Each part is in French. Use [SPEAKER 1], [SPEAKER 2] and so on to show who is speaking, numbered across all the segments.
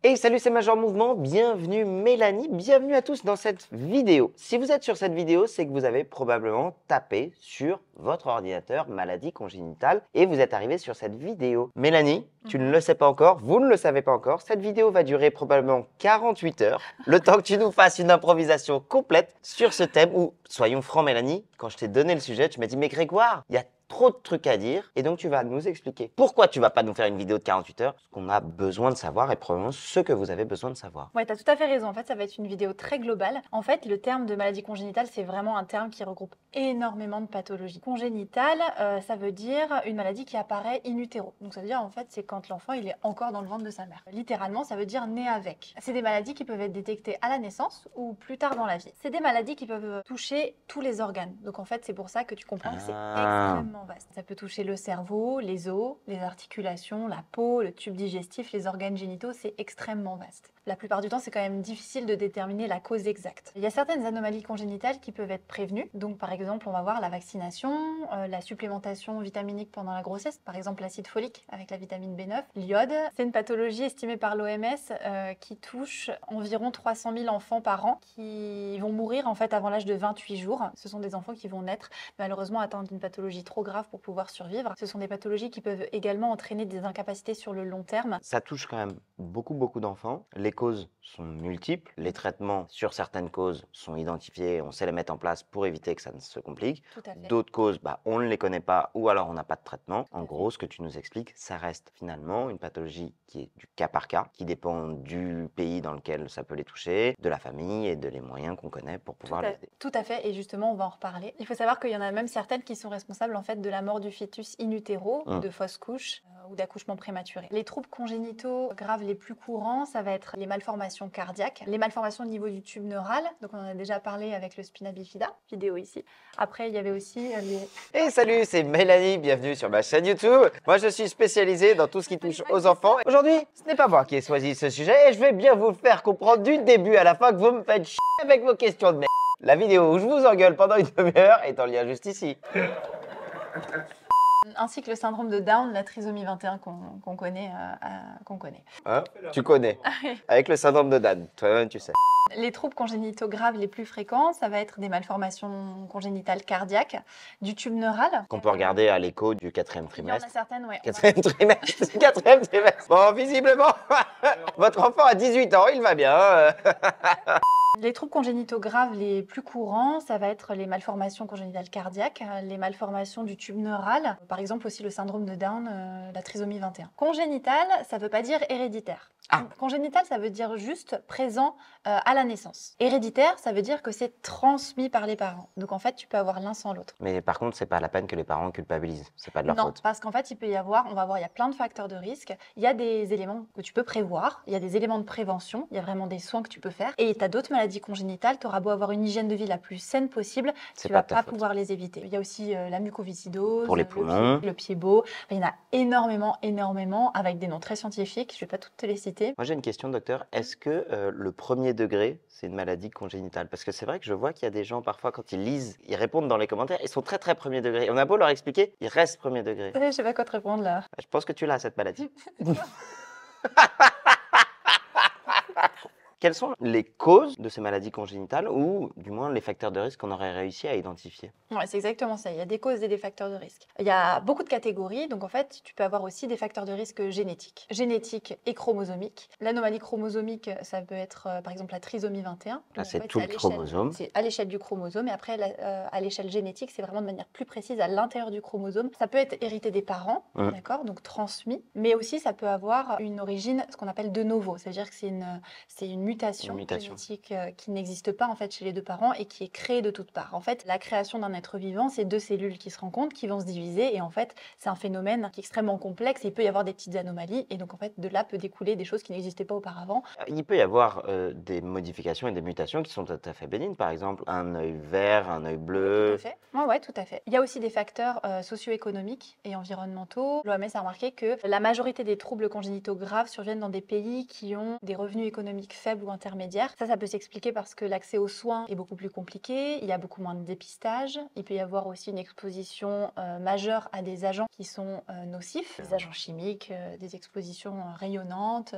[SPEAKER 1] Hey, salut, c'est Major Mouvement, bienvenue Mélanie, bienvenue à tous dans cette vidéo. Si vous êtes sur cette vidéo, c'est que vous avez probablement tapé sur votre ordinateur maladie congénitale et vous êtes arrivé sur cette vidéo. Mélanie, tu ne le sais pas encore, vous ne le savez pas encore, cette vidéo va durer probablement 48 heures, le temps que tu nous fasses une improvisation complète sur ce thème où, soyons francs Mélanie, quand je t'ai donné le sujet, tu m'as dit mais Grégoire, il y a trop de trucs à dire et donc tu vas nous expliquer pourquoi tu vas pas nous faire une vidéo de 48 heures, ce qu'on a besoin de savoir et probablement ce que vous avez besoin de savoir.
[SPEAKER 2] Ouais, tu as tout à fait raison. En fait, ça va être une vidéo très globale. En fait, le terme de maladie congénitale, c'est vraiment un terme qui regroupe énormément de pathologies. Congénitale, ça veut dire une maladie qui apparaît in utero. Donc ça veut dire en fait, c'est quand l'enfant il est encore dans le ventre de sa mère. Littéralement, ça veut dire né avec. C'est des maladies qui peuvent être détectées à la naissance ou plus tard dans la vie. C'est des maladies qui peuvent toucher tous les organes. Donc en fait, c'est pour ça que tu comprends que c'est extrêmement vaste. Ça peut toucher le cerveau, les os, les articulations, la peau, le tube digestif, les organes génitaux, c'est extrêmement vaste. La plupart du temps, c'est quand même difficile de déterminer la cause exacte. Il y a certaines anomalies congénitales qui peuvent être prévenues. Donc par exemple, on va voir la vaccination, la supplémentation vitaminique pendant la grossesse, par exemple l'acide folique avec la vitamine B9, l'iode. C'est une pathologie estimée par l'OMS qui touche environ 300 000 enfants par an qui vont mourir en fait avant l'âge de 28 jours. Ce sont des enfants qui vont naître malheureusement atteints d'une pathologie trop grave pour pouvoir survivre. Ce sont des pathologies qui peuvent également entraîner des incapacités sur le long terme.
[SPEAKER 1] Ça touche quand même beaucoup d'enfants. Les causes sont multiples. Les traitements sur certaines causes sont identifiés. On sait les mettre en place pour éviter que ça ne se complique.
[SPEAKER 2] Tout à fait.
[SPEAKER 1] D'autres causes, on ne les connaît pas ou alors on n'a pas de traitement. En gros, ce que tu nous expliques, ça reste finalement une pathologie qui est du cas par cas, qui dépend du pays dans lequel ça peut les toucher, de la famille et de les moyens qu'on connaît pour pouvoir les aider.
[SPEAKER 2] Tout à fait, et justement, on va en reparler. Il faut savoir qu'il y en a même certaines qui sont responsables en fait de la mort du fœtus in utero, de fausse couche ou d'accouchement prématuré. Les troubles congénitaux graves les plus courants, ça va être les malformations cardiaques, les malformations au niveau du tube neural, donc on en a déjà parlé avec le spina bifida, vidéo ici. Après, il y avait aussi les...
[SPEAKER 1] Hey, salut, c'est Mélanie, bienvenue sur ma chaîne YouTube. Moi, je suis spécialisée dans tout ce qui touche aux enfants. Aujourd'hui, ce n'est pas moi qui ai choisi ce sujet et je vais bien vous faire comprendre du début à la fin que vous me faites chier avec vos questions de merde. La vidéo où je vous engueule pendant une demi-heure est en lien juste ici.
[SPEAKER 2] Ainsi que le syndrome de Down, la trisomie 21 qu'on connaît.
[SPEAKER 1] Hein? Tu connais. Avec le syndrome de Down, toi-même tu sais.
[SPEAKER 2] Les troubles congénitaux graves les plus fréquents, ça va être des malformations congénitales cardiaques, du tube neural.
[SPEAKER 1] Qu'on peut regarder à l'écho du 4e
[SPEAKER 2] Il y en a
[SPEAKER 1] trimestre.
[SPEAKER 2] certaines, ouais.
[SPEAKER 1] 4e trimestre, 4e trimestre. Bon, visiblement, votre enfant a 18 ans, il va bien.
[SPEAKER 2] Les troubles congénitaux graves les plus courants, ça va être les malformations congénitales cardiaques, les malformations du tube neural, par exemple aussi le syndrome de Down, la trisomie 21. Congénital, ça ne veut pas dire héréditaire.
[SPEAKER 1] Ah.
[SPEAKER 2] Congénital, ça veut dire juste présent à la naissance. Héréditaire, ça veut dire que c'est transmis par les parents. Donc en fait, tu peux avoir l'un sans l'autre.
[SPEAKER 1] Mais par contre, c'est pas la peine que les parents culpabilisent. C'est pas de leur
[SPEAKER 2] Non,
[SPEAKER 1] faute.
[SPEAKER 2] parce qu'en fait, il peut y avoir, on va voir, il y a plein de facteurs de risque. Il y a des éléments que tu peux prévoir, il y a des éléments de prévention, il y a vraiment des soins que tu peux faire. Et tu as d'autres maladies congénitales, tu auras beau avoir une hygiène de vie la plus saine possible, tu vas pas pouvoir les éviter. Il y a aussi la mucoviscidose,
[SPEAKER 1] pour les poumons,
[SPEAKER 2] le pied beau. Enfin, il y en a énormément, avec des noms très scientifiques. Je vais pas toutes te les citer.
[SPEAKER 1] Moi, j'ai une question, docteur. Est-ce que le 1er degré, c'est une maladie congénitale? Parce que c'est vrai que je vois qu'il y a des gens, parfois, quand ils lisent, ils répondent dans les commentaires, ils sont très 1er degré. On a beau leur expliquer, ils restent 1er degré.
[SPEAKER 2] Je sais pas quoi te répondre là.
[SPEAKER 1] Je pense que tu l'as, cette maladie. Quelles sont les causes de ces maladies congénitales ou du moins les facteurs de risque qu'on aurait réussi à identifier?
[SPEAKER 2] Ouais, c'est exactement ça. Il y a des causes et des facteurs de risque. Il y a beaucoup de catégories. Donc en fait, tu peux avoir aussi des facteurs de risque génétiques. Génétiques et chromosomiques. L'anomalie chromosomique, ça peut être par exemple la trisomie 21.
[SPEAKER 1] Là, c'est tout le chromosome.
[SPEAKER 2] C'est à l'échelle du chromosome. Et après, à l'échelle génétique, c'est vraiment de manière plus précise à l'intérieur du chromosome. Ça peut être hérité des parents, d'accord, donc transmis. Mais aussi, ça peut avoir une origine, ce qu'on appelle de novo. C'est-à-dire que c'est une mutation génétique qui n'existe pas en fait chez les deux parents et qui est créée de toutes parts. En fait, la création d'un être vivant, c'est deux cellules qui se rencontrent, qui vont se diviser et en fait, c'est un phénomène qui est extrêmement complexe et il peut y avoir des petites anomalies et donc en fait, de là peut découler des choses qui n'existaient pas auparavant.
[SPEAKER 1] Il peut y avoir des modifications et des mutations qui sont tout à fait bénignes, par exemple un œil vert, un œil bleu.
[SPEAKER 2] Tout à fait. Ouais, tout à fait. Il y a aussi des facteurs socio-économiques et environnementaux. L'OMS a remarqué que la majorité des troubles congénitaux graves surviennent dans des pays qui ont des revenus économiques faibles faible ou intermédiaire. Ça peut s'expliquer parce que l'accès aux soins est beaucoup plus compliqué, il y a beaucoup moins de dépistage, il peut y avoir aussi une exposition majeure à des agents qui sont nocifs, des agents chimiques, des expositions rayonnantes,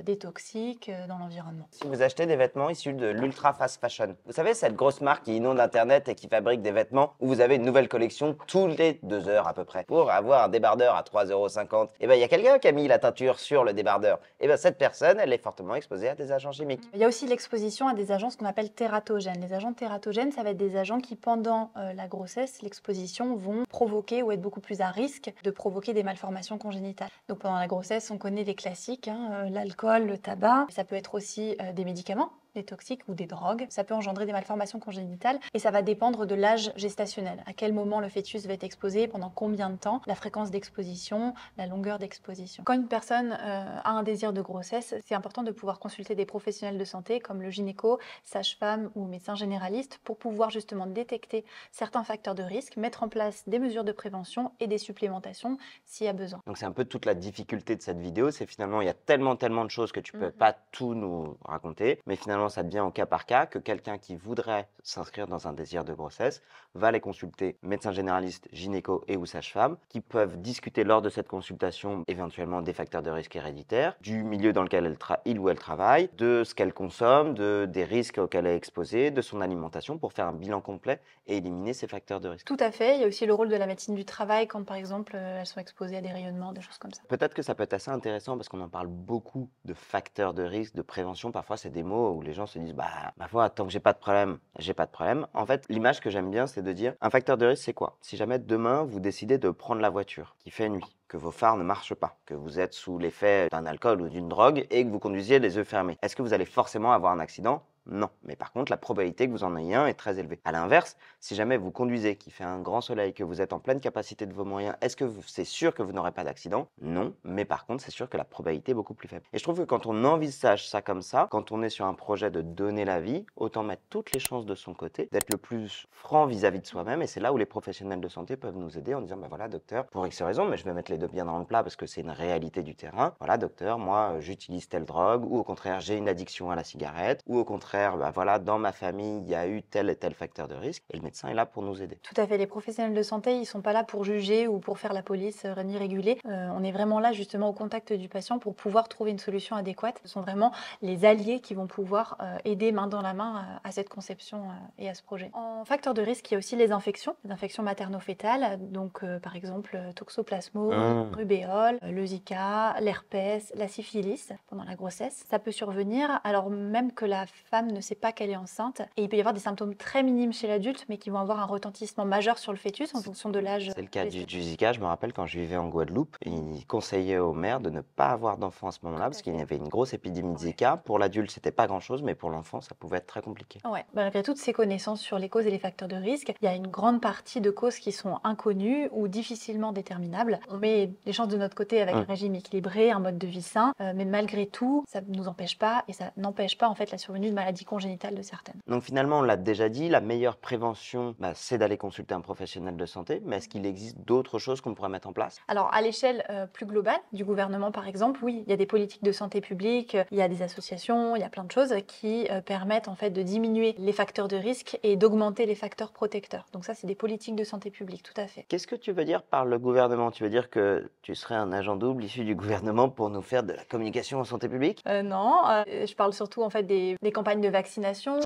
[SPEAKER 2] des toxiques dans l'environnement.
[SPEAKER 1] Si vous achetez des vêtements issus de l'ultra fast fashion, vous savez, cette grosse marque qui inonde Internet et qui fabrique des vêtements où vous avez une nouvelle collection toutes les 2 heures à peu près. Pour avoir un débardeur à 3,50 €, et ben il y a quelqu'un qui a mis la teinture sur le débardeur. Et ben cette personne, elle est fortement exposée à des agents chimiques.
[SPEAKER 2] Il y a aussi l'exposition à des agents, ce qu'on appelle tératogènes. Les agents tératogènes, ça va être des agents qui, pendant la grossesse, l'exposition, vont provoquer ou être beaucoup plus à risque de provoquer des malformations congénitales. Donc pendant la grossesse, on connaît les classiques, l'alcool, le tabac. Ça peut être aussi des médicaments, des toxiques ou des drogues. Ça peut engendrer des malformations congénitales et ça va dépendre de l'âge gestationnel. À quel moment le fœtus va être exposé, pendant combien de temps, la fréquence d'exposition, la longueur d'exposition. Quand une personne a un désir de grossesse, c'est important de pouvoir consulter des professionnels de santé comme le gynéco, sage-femme ou médecin généraliste pour pouvoir justement détecter certains facteurs de risque, mettre en place des mesures de prévention et des supplémentations s'il y a besoin.
[SPEAKER 1] Donc c'est un peu toute la difficulté de cette vidéo, c'est finalement il y a tellement de choses que tu peux pas tout nous raconter, mais finalement ça devient au cas par cas que quelqu'un qui voudrait s'inscrire dans un désir de grossesse va aller consulter médecin généraliste, gynéco et ou sage-femme qui peuvent discuter lors de cette consultation éventuellement des facteurs de risque héréditaires, du milieu dans lequel il ou elle travaille, de ce qu'elle consomme, des risques auxquels elle est exposée, de son alimentation pour faire un bilan complet et éliminer ces facteurs de risque.
[SPEAKER 2] Tout à fait, il y a aussi le rôle de la médecine du travail quand par exemple elles sont exposées à des rayonnements, des choses comme ça.
[SPEAKER 1] Peut-être que ça peut être assez intéressant parce qu'on en parle beaucoup de facteurs de risque, de prévention. Parfois, c'est des mots où les gens se disent bah ma foi, tant que j'ai pas de problème, j'ai pas de problème. En fait, l'image que j'aime bien, c'est de dire un facteur de risque, c'est quoi? Si jamais demain vous décidez de prendre la voiture, qu'il fait nuit, que vos phares ne marchent pas, que vous êtes sous l'effet d'un alcool ou d'une drogue et que vous conduisiez les yeux fermés, est-ce que vous allez forcément avoir un accident? Non. Mais par contre, la probabilité que vous en ayez un est très élevée. À l'inverse, si jamais vous conduisez, qu'il fait un grand soleil, que vous êtes en pleine capacité de vos moyens, est-ce que c'est sûr que vous n'aurez pas d'accident? Non. Mais par contre, c'est sûr que la probabilité est beaucoup plus faible. Et je trouve que quand on envisage ça comme ça, quand on est sur un projet de donner la vie, autant mettre toutes les chances de son côté, d'être le plus franc vis-à-vis de soi-même. Et c'est là où les professionnels de santé peuvent nous aider en disant, ben voilà, docteur, pour X raison, mais je vais mettre les deux bien dans le plat parce que c'est une réalité du terrain. Voilà, docteur, moi, j'utilise telle drogue, ou au contraire, j'ai une addiction à la cigarette, ou au contraire, ben voilà, dans ma famille, il y a eu tel et tel facteur de risque. Et le médecin est là pour nous aider.
[SPEAKER 2] Tout à fait. Les professionnels de santé, ils ne sont pas là pour juger ou pour faire la police ni réguler. On est vraiment là justement au contact du patient pour pouvoir trouver une solution adéquate. Ce sont vraiment les alliés qui vont pouvoir aider main dans la main à cette conception et à ce projet. En facteur de risque, il y a aussi les infections materno-fétales. Donc par exemple, toxoplasmose, rubéole, le Zika, l'herpès, la syphilis pendant la grossesse. Ça peut survenir alors même que la femme ne sait pas qu'elle est enceinte. Et il peut y avoir des symptômes très minimes chez l'adulte, mais qui vont avoir un retentissement majeur sur le fœtus en fonction de l'âge.
[SPEAKER 1] C'est le cas du Zika. Je me rappelle quand je vivais en Guadeloupe, ils conseillaient aux mères de ne pas avoir d'enfants à ce moment-là parce qu'il y avait une grosse épidémie de Zika. Pour l'adulte, c'était pas grand-chose, mais pour l'enfant, ça pouvait être très compliqué.
[SPEAKER 2] Ouais. Malgré toutes ces connaissances sur les causes et les facteurs de risque, il y a une grande partie de causes qui sont inconnues ou difficilement déterminables. On met les chances de notre côté avec un régime équilibré, un mode de vie sain, mais malgré tout, ça ne nous empêche pas et ça n'empêche pas en fait la survenue de maladies congénitales de certaines.
[SPEAKER 1] Donc finalement, on l'a déjà dit, la meilleure prévention, c'est d'aller consulter un professionnel de santé. Mais est-ce qu'il existe d'autres choses qu'on pourrait mettre en place?
[SPEAKER 2] Alors à l'échelle plus globale du gouvernement par exemple, oui, il y a des politiques de santé publique, il y a des associations, il y a plein de choses qui permettent en fait de diminuer les facteurs de risque et d'augmenter les facteurs protecteurs. Donc ça, c'est des politiques de santé publique, tout à fait.
[SPEAKER 1] Qu'est-ce que tu veux dire par le gouvernement? Tu veux dire que tu serais un agent double issu du gouvernement pour nous faire de la communication en santé publique?
[SPEAKER 2] Non, je parle surtout en fait des campagnes de vaccination.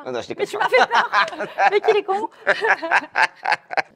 [SPEAKER 1] Non, je
[SPEAKER 2] Mais tu m'as fait peur. Mais qu'il est con.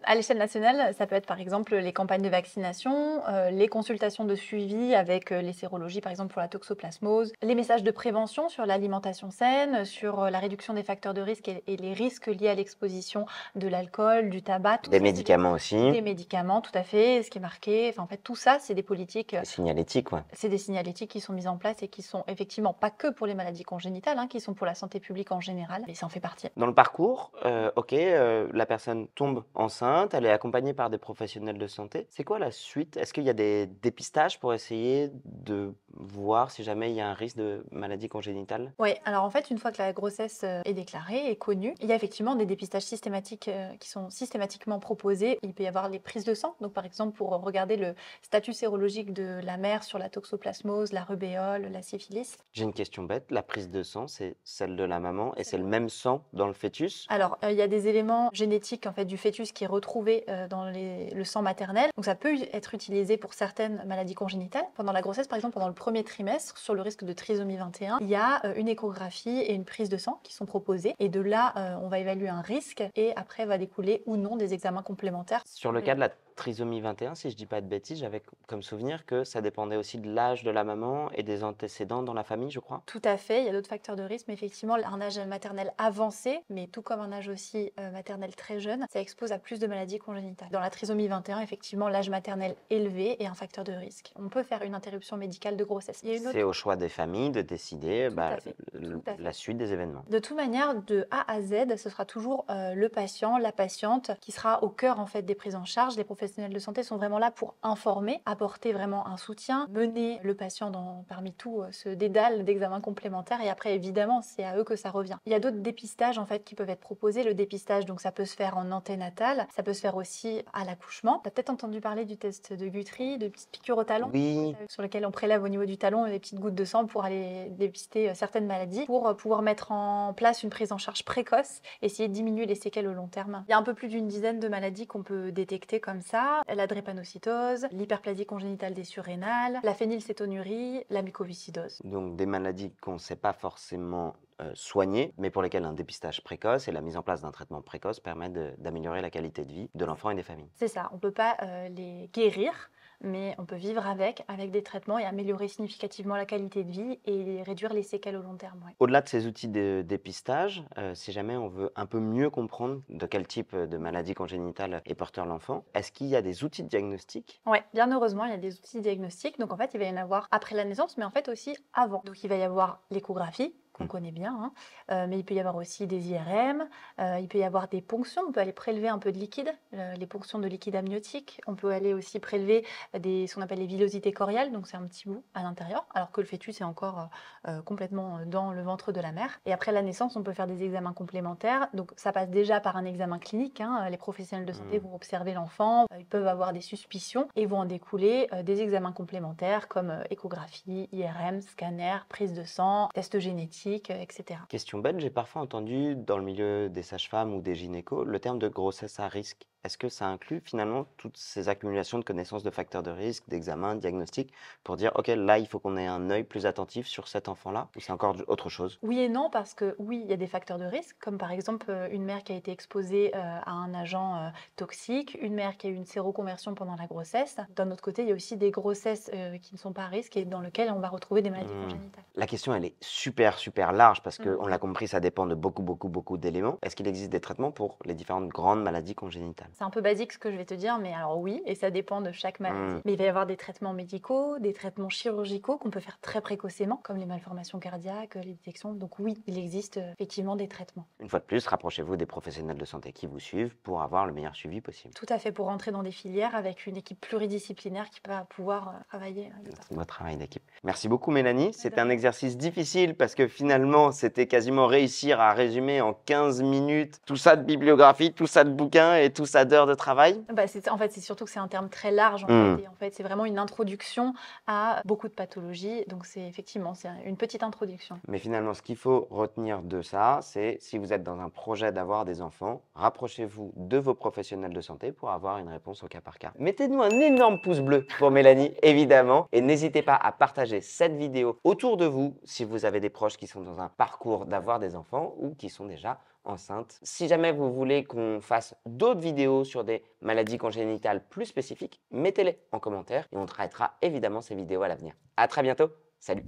[SPEAKER 2] À l'échelle nationale, ça peut être par exemple les campagnes de vaccination, les consultations de suivi avec les sérologies par exemple pour la toxoplasmose, les messages de prévention sur l'alimentation saine, sur la réduction des facteurs de risque et les risques liés à l'exposition de l'alcool, du tabac.
[SPEAKER 1] Des médicaments aussi.
[SPEAKER 2] Des médicaments, tout à fait, ce qui est marqué. Enfin, en fait, tout ça, c'est des politiques.
[SPEAKER 1] Des signalétiques, ouais.
[SPEAKER 2] C'est des signalétiques qui sont mises en place et qui sont effectivement pas que pour les maladies congénitales, qui sont sont pour la santé publique en général, et ça en fait partie.
[SPEAKER 1] Dans le parcours, ok, la personne tombe enceinte, elle est accompagnée par des professionnels de santé. C'est quoi la suite? Est-ce qu'il y a des dépistages pour essayer de voir si jamais il y a un risque de maladie congénitale?
[SPEAKER 2] Oui, alors en fait, une fois que la grossesse est déclarée, est connue, il y a effectivement des dépistages systématiques qui sont systématiquement proposés. Il peut y avoir les prises de sang, donc par exemple pour regarder le statut sérologique de la mère sur la toxoplasmose, la rubéole, la syphilis.
[SPEAKER 1] J'ai une question bête, la prise de sang, c'est celle de la maman et
[SPEAKER 2] C'est
[SPEAKER 1] c'est le même sang dans le fœtus?
[SPEAKER 2] Alors, il y a des éléments génétiques en fait, du fœtus qui est retrouvé dans le sang maternel. Donc, ça peut être utilisé pour certaines maladies congénitales. Pendant la grossesse, par exemple, pendant le premier trimestre, sur le risque de trisomie 21, il y a une échographie et une prise de sang qui sont proposées. Et de là, on va évaluer un risque et après va découler ou non des examens complémentaires.
[SPEAKER 1] Sur le cas de la trisomie 21, si je dis pas de bêtises, j'avais comme souvenir que ça dépendait aussi de l'âge de la maman et des antécédents dans la famille, je crois.
[SPEAKER 2] Tout à fait, il y a d'autres facteurs de risque, mais effectivement, un âge maternel avancé, mais tout comme un âge aussi maternel très jeune, ça expose à plus de maladies congénitales. Dans la trisomie 21, effectivement, l'âge maternel élevé est un facteur de risque. On peut faire une interruption médicale de grossesse. Il y a une autre...
[SPEAKER 1] C'est au choix des familles de décider
[SPEAKER 2] Tout à fait, tout à fait.
[SPEAKER 1] la suite des événements.
[SPEAKER 2] De toute manière, de A à Z, ce sera toujours le patient, la patiente qui sera au cœur en fait des prises en charge. Les professionnels de santé sont vraiment là pour informer, apporter vraiment un soutien, mener le patient parmi tout ce dédale d'examens complémentaires et après évidemment c'est à eux que ça revient. Il y a d'autres dépistages en fait qui peuvent être proposés. Le dépistage donc ça peut se faire en anténatal, ça peut se faire aussi à l'accouchement. Tu as peut-être entendu parler du test de Guthrie, de petites piqûres au talon,
[SPEAKER 1] Oui,
[SPEAKER 2] sur lequel on prélève au niveau du talon des petites gouttes de sang pour aller dépister certaines maladies, pour pouvoir mettre en place une prise en charge précoce, essayer de diminuer les séquelles au long terme. Il y a un peu plus d'une dizaine de maladies qu'on peut détecter comme ça: la drépanocytose, l'hyperplasie congénitale des surrénales, la phénylcétonurie, la mucoviscidose.
[SPEAKER 1] donc des maladies qu'on ne sait pas forcément soigner, mais pour lesquelles un dépistage précoce et la mise en place d'un traitement précoce permet d'améliorer la qualité de vie de l'enfant et des familles.
[SPEAKER 2] C'est ça, on ne peut pas les guérir, mais on peut vivre avec des traitements et améliorer significativement la qualité de vie et réduire les séquelles au long terme. Ouais.
[SPEAKER 1] Au-delà de ces outils de dépistage, si jamais on veut un peu mieux comprendre de quel type de maladie congénitale est porteur l'enfant, est-ce qu'il y a des outils de diagnostic?
[SPEAKER 2] Ouais, bien heureusement, il y a des outils diagnostiques. Donc en fait, il va y en avoir après la naissance, mais en fait aussi avant. Donc il va y avoir l'échographie, qu'on connaît bien, hein. Mais il peut y avoir aussi des IRM, il peut y avoir des ponctions, on peut aller prélever un peu de liquide, les ponctions de liquide amniotique, on peut aller aussi prélever ce qu'on appelle les villosités choriales, donc c'est un petit bout à l'intérieur, alors que le fœtus est encore complètement dans le ventre de la mère. Et après la naissance, on peut faire des examens complémentaires, donc ça passe déjà par un examen clinique, hein. Les professionnels de santé vont observer l'enfant, ils peuvent avoir des suspicions et vont en découler des examens complémentaires comme échographie, IRM, scanner, prise de sang, test génétique, etc.
[SPEAKER 1] Question bête, j'ai parfois entendu dans le milieu des sages-femmes ou des gynécos le terme de grossesse à risque. Est-ce que ça inclut finalement toutes ces accumulations de connaissances de facteurs de risque, d'examens, de diagnostics, pour dire, OK, là, il faut qu'on ait un œil plus attentif sur cet enfant-là, ou c'est encore autre chose?
[SPEAKER 2] Oui et non, parce que oui, il y a des facteurs de risque, comme par exemple une mère qui a été exposée à un agent toxique, une mère qui a eu une séroconversion pendant la grossesse. D'un autre côté, il y a aussi des grossesses qui ne sont pas à risque et dans lesquelles on va retrouver des maladies congénitales.
[SPEAKER 1] La question, elle est super, super large parce qu'on l'a compris, ça dépend de beaucoup, beaucoup, beaucoup d'éléments. Est-ce qu'il existe des traitements pour les différentes grandes maladies congénitales?
[SPEAKER 2] C'est un peu basique ce que je vais te dire, mais alors oui, et ça dépend de chaque maladie. Mais il va y avoir des traitements médicaux, des traitements chirurgicaux qu'on peut faire très précocement, comme les malformations cardiaques, les détections. Donc oui, il existe effectivement des traitements.
[SPEAKER 1] Une fois de plus, rapprochez-vous des professionnels de santé qui vous suivent pour avoir le meilleur suivi possible.
[SPEAKER 2] Tout à fait, pour rentrer dans des filières avec une équipe pluridisciplinaire qui va pouvoir travailler.
[SPEAKER 1] C'est votre travail d'équipe. Merci beaucoup Mélanie. C'était un exercice difficile parce que finalement, c'était quasiment réussir à résumer en 15 minutes tout ça de bibliographie, tout ça de bouquins et tout ça d'heures de travail.
[SPEAKER 2] En fait, c'est surtout que c'est un terme très large. Et en fait, c'est vraiment une introduction à beaucoup de pathologies. Donc, c'est une petite introduction.
[SPEAKER 1] Mais finalement, ce qu'il faut retenir de ça, c'est si vous êtes dans un projet d'avoir des enfants, rapprochez-vous de vos professionnels de santé pour avoir une réponse au cas par cas. Mettez-nous un énorme pouce bleu pour Mélanie, évidemment. Et n'hésitez pas à partager cette vidéo autour de vous si vous avez des proches qui sont dans un parcours d'avoir des enfants ou qui sont déjà enceintes. Si jamais vous voulez qu'on fasse d'autres vidéos sur des maladies congénitales plus spécifiques, mettez-les en commentaire et on traitera évidemment ces vidéos à l'avenir. À très bientôt, salut!